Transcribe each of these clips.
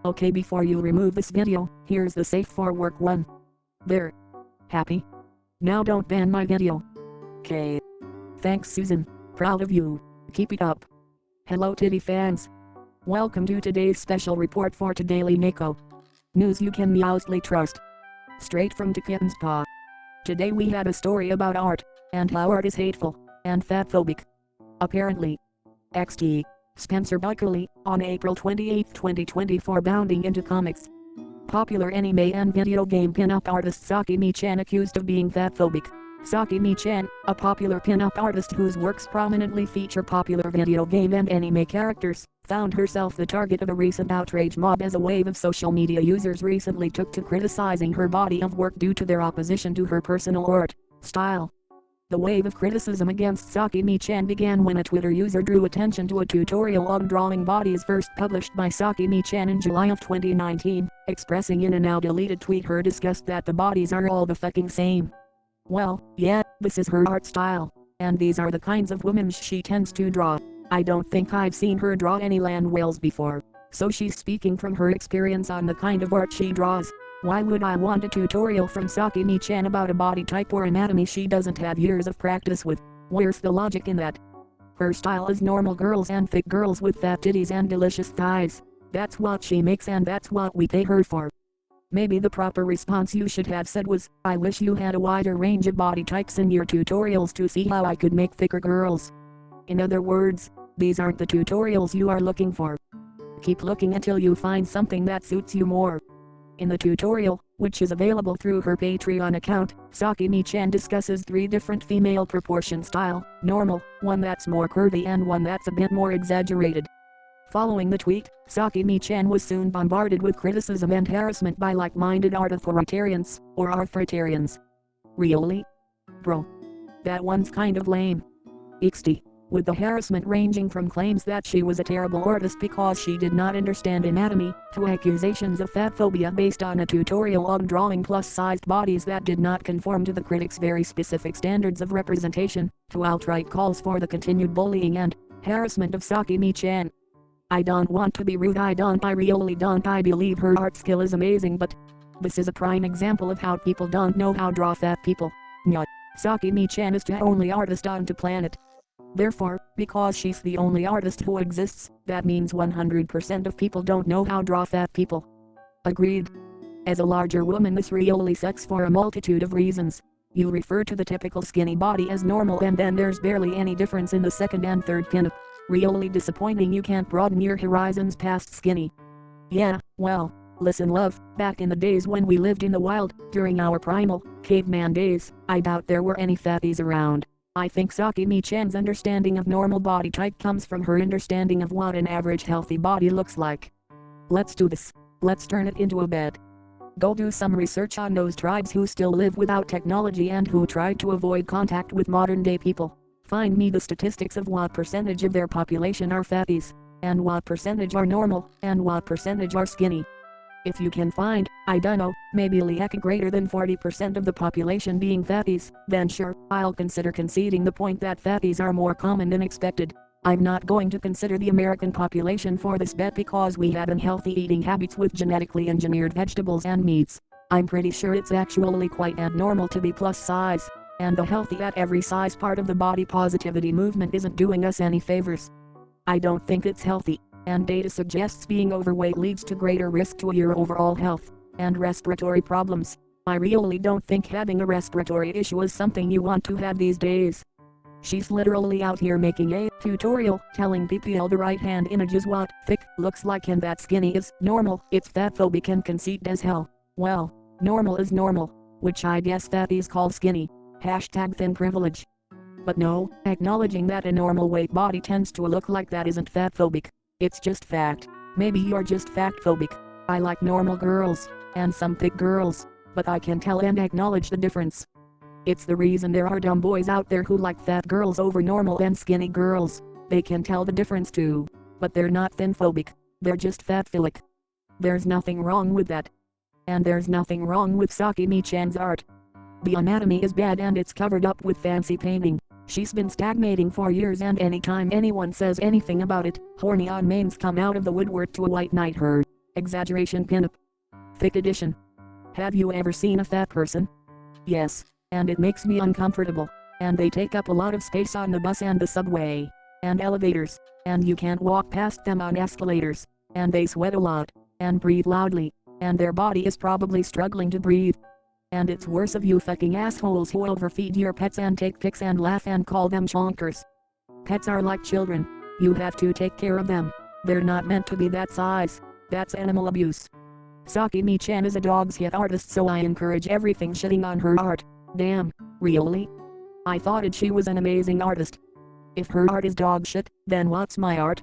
Okay, before you remove this video, here's the safe for work one. There. Happy? Now don't ban my video. Okay. Thanks Susan, proud of you, keep it up. Hello titty fans. Welcome to today's special report for Todayly Neko. News you can meowsly trust. Straight from the kitten's paw. Today we had a story about art, and how art is hateful, and fatphobic. Apparently. XT. Spencer Buckley, on April 28, 2024 bounding into comics. Popular anime and video game pin-up artist Sakimichan accused of being fatphobic. Sakimichan, a popular pin-up artist whose works prominently feature popular video game and anime characters, found herself the target of a recent outrage mob as a wave of social media users recently took to criticizing her body of work due to their opposition to her personal art style. The wave of criticism against Sakimichan began when a Twitter user drew attention to a tutorial on drawing bodies first published by Sakimichan in July of 2019, expressing in a now deleted tweet her disgust that the bodies are all the fucking same. Well, yeah, this is her art style, and these are the kinds of women she tends to draw. I don't think I've seen her draw any land whales before, so she's speaking from her experience on the kind of art she draws. Why would I want a tutorial from Sakimichan about a body type or anatomy she doesn't have years of practice with? Where's the logic in that? Her style is normal girls and thick girls with fat titties and delicious thighs. That's what she makes and that's what we pay her for. Maybe the proper response you should have said was, I wish you had a wider range of body types in your tutorials to see how I could make thicker girls. In other words, these aren't the tutorials you are looking for. Keep looking until you find something that suits you more. In the tutorial, which is available through her Patreon account, Sakimichan discusses 3 different female proportion style: normal, one that's more curvy and one that's a bit more exaggerated. Following the tweet, Sakimichan was soon bombarded with criticism and harassment by like-minded art authoritarians, or arthritarians. Really? Bro. That one's kind of lame. XD. With the harassment ranging from claims that she was a terrible artist because she did not understand anatomy, to accusations of fatphobia based on a tutorial on drawing plus-sized bodies that did not conform to the critics' very specific standards of representation, to outright calls for the continued bullying and harassment of Sakimichan. I don't want to be rude, I really don't, I believe her art skill is amazing, but this is a prime example of how people don't know how to draw fat people. Nyah. Sakimichan is the only artist on the planet. Therefore, because she's the only artist who exists, that means 100% of people don't know how to draw fat people. Agreed. As a larger woman, this really sucks for a multitude of reasons. You refer to the typical skinny body as normal and then there's barely any difference in the second and third pinup. Really disappointing you can't broaden your horizons past skinny. Yeah, well, listen love, back in the days when we lived in the wild, during our primal, caveman days, I doubt there were any fatties around. I think Sakimichan's understanding of normal body type comes from her understanding of what an average healthy body looks like. Let's do this. Let's turn it into a bet. Go do some research on those tribes who still live without technology and who try to avoid contact with modern day people. Find me the statistics of what percentage of their population are fatties, and what percentage are normal, and what percentage are skinny. If you can find, I dunno, maybe like greater than 40% of the population being fatties, then sure, I'll consider conceding the point that fatties are more common than expected. I'm not going to consider the American population for this bet because we have unhealthy eating habits with genetically engineered vegetables and meats. I'm pretty sure it's actually quite abnormal to be plus size, and the healthy at every size part of the body positivity movement isn't doing us any favors. I don't think it's healthy. And data suggests being overweight leads to greater risk to your overall health, and respiratory problems. I really don't think having a respiratory issue is something you want to have these days. She's literally out here making a tutorial telling people the right hand image is what thick looks like and that skinny is normal. It's fatphobic and conceit as hell. Well, normal is normal, which I guess fatties call skinny. Hashtag thin privilege. But no, acknowledging that a normal weight body tends to look like that isn't fatphobic. It's just fact. Maybe you're just factphobic. I like normal girls, and some thick girls, but I can tell and acknowledge the difference. It's the reason there are dumb boys out there who like fat girls over normal and skinny girls. They can tell the difference too, but they're not thinphobic, they're just fatphilic. There's nothing wrong with that. And there's nothing wrong with Sakimichan's art. The anatomy is bad and it's covered up with fancy painting. She's been stagnating for years and anytime anyone says anything about it, horny on mains come out of the woodwork to white knight her. Exaggeration pinup. Thick edition. Have you ever seen a fat person? Yes, and it makes me uncomfortable, and they take up a lot of space on the bus and the subway, and elevators, and you can't walk past them on escalators, and they sweat a lot, and breathe loudly, and their body is probably struggling to breathe. And it's worse of you fucking assholes who overfeed your pets and take pics and laugh and call them chonkers. Pets are like children. You have to take care of them. They're not meant to be that size. That's animal abuse. Sakimichan is a dog's hit artist, so I encourage everything shitting on her art. Damn, really? I thought she was an amazing artist. If her art is dog shit, then what's my art?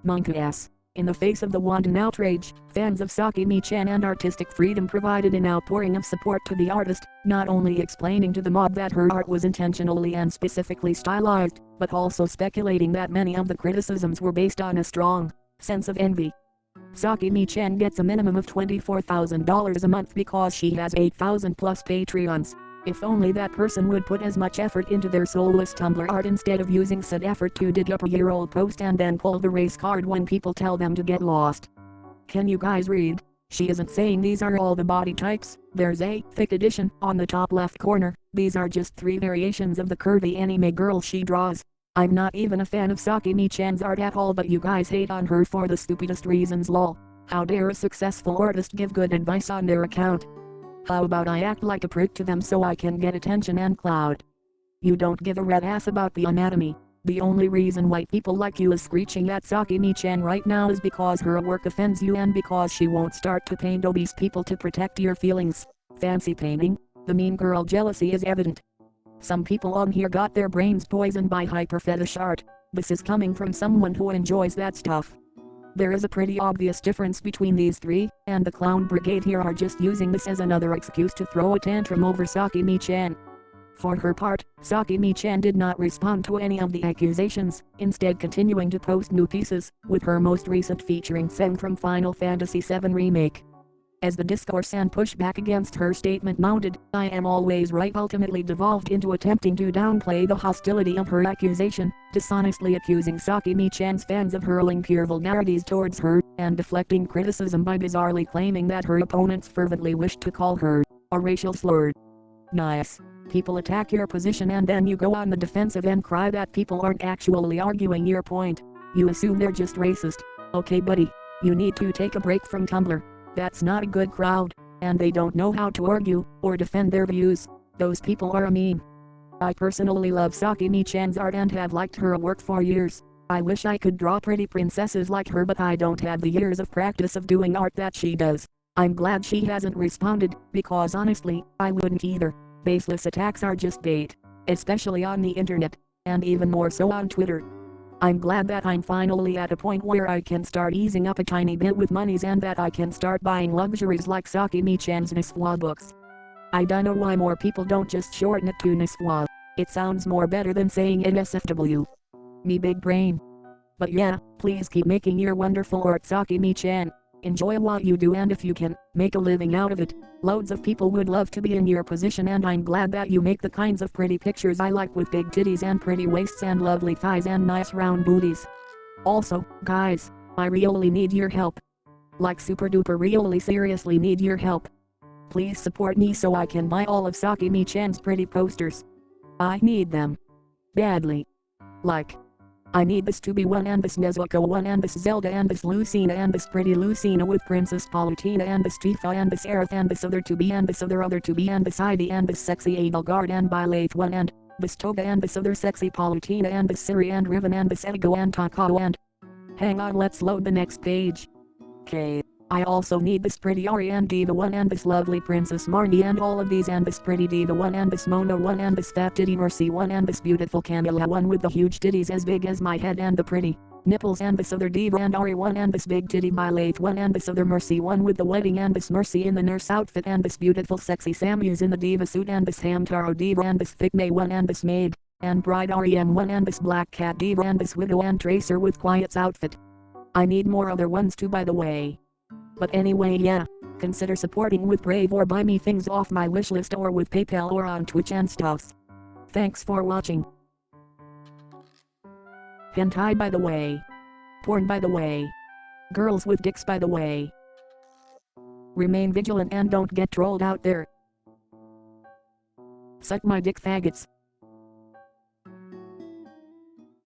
Monkey ass. In the face of the wanton outrage, fans of Sakimichan and artistic freedom provided an outpouring of support to the artist, not only explaining to the mob that her art was intentionally and specifically stylized, but also speculating that many of the criticisms were based on a strong sense of envy. Sakimichan gets a minimum of $24,000 a month because she has 8,000 plus Patreons. If only that person would put as much effort into their soulless Tumblr art instead of using said effort to dig up a year-old post and then pull the race card when people tell them to get lost. Can you guys read? She isn't saying these are all the body types. There's a thick edition on the top left corner. These are just 3 variations of the curvy anime girl she draws. I'm not even a fan of Sakimichan's art at all, but you guys hate on her for the stupidest reasons, lol. How dare a successful artist give good advice on their account? How about I act like a prick to them so I can get attention and clout? You don't give a red ass about the anatomy. The only reason white people like you is screeching at Sakimichan right now is because her work offends you and because she won't start to paint obese people to protect your feelings. Fancy painting? The mean girl jealousy is evident. Some people on here got their brains poisoned by hyperfetish art. This is coming from someone who enjoys that stuff. There is a pretty obvious difference between these 3, and the clown brigade here are just using this as another excuse to throw a tantrum over Sakimichan. For her part, Sakimichan did not respond to any of the accusations, instead continuing to post new pieces, with her most recent featuring Seng from Final Fantasy VII Remake. As the discourse and pushback against her statement mounted, "I am always right" ultimately devolved into attempting to downplay the hostility of her accusation, dishonestly accusing Sakimichan's fans of hurling pure vulgarities towards her, and deflecting criticism by bizarrely claiming that her opponents fervently wished to call her a racial slur. Nice. People attack your position and then you go on the defensive and cry that people aren't actually arguing your point. You assume they're just racist. Okay buddy, you need to take a break from Tumblr. That's not a good crowd, and they don't know how to argue or defend their views. Those people are a meme. I personally love Sakimichan's art and have liked her work for years. I wish I could draw pretty princesses like her, but I don't have the years of practice of doing art that she does. I'm glad she hasn't responded, because honestly, I wouldn't either. Baseless attacks are just bait, especially on the internet, and even more so on Twitter. I'm glad that I'm finally at a point where I can start easing up a tiny bit with monies and that I can start buying luxuries like Sakimichan's Niswa books. I don't know why more people don't just shorten it to Niswa. It sounds more better than saying NSFW. Me big brain. But yeah, please keep making your wonderful art, Sakimichan. Enjoy what you do, and if you can, make a living out of it. Loads of people would love to be in your position, and I'm glad that you make the kinds of pretty pictures I like, with big titties and pretty waists and lovely thighs and nice round booties. Also, guys, I really need your help. Like super duper really seriously need your help. Please support me so I can buy all of Sakimichan's pretty posters. I need them. Badly. Like, I need this to be one, and this Nezuko one, and this Zelda, and this Lucina, and this pretty Lucina with Princess Palutena, and this Tifa, and this Aerith, and this other to be, and this other to be, and this Ivy, and this sexy Edelgard, and Byleth one, and this Toga, and this other sexy Palutena, and this Siri, and Riven, and this Ego, and Takao, and... Hang on, let's load the next page. Okay. I also need this pretty Ari and Diva one, and this lovely Princess Marnie, and all of these, and this pretty Diva one, and this Mona one, and this fat titty Mercy one, and this beautiful Camilla one with the huge titties as big as my head and the pretty nipples, and this other Diva and Ari one, and this big titty Byleth one, and this other Mercy one with the wedding, and this Mercy in the nurse outfit, and this beautiful sexy Samus in the Diva suit, and this Hamtaro Diva, and this thick May one, and this maid and bride REM one, and this black cat Diva, and this widow and Tracer with Quiet's outfit. I need more other ones too, by the way. But anyway, yeah, consider supporting with Brave or buy me things off my wishlist or with PayPal or on Twitch and stuffs. Thanks for watching. Hentai by the way. Porn by the way. Girls with dicks by the way. Remain vigilant and don't get trolled out there. Suck my dick, faggots.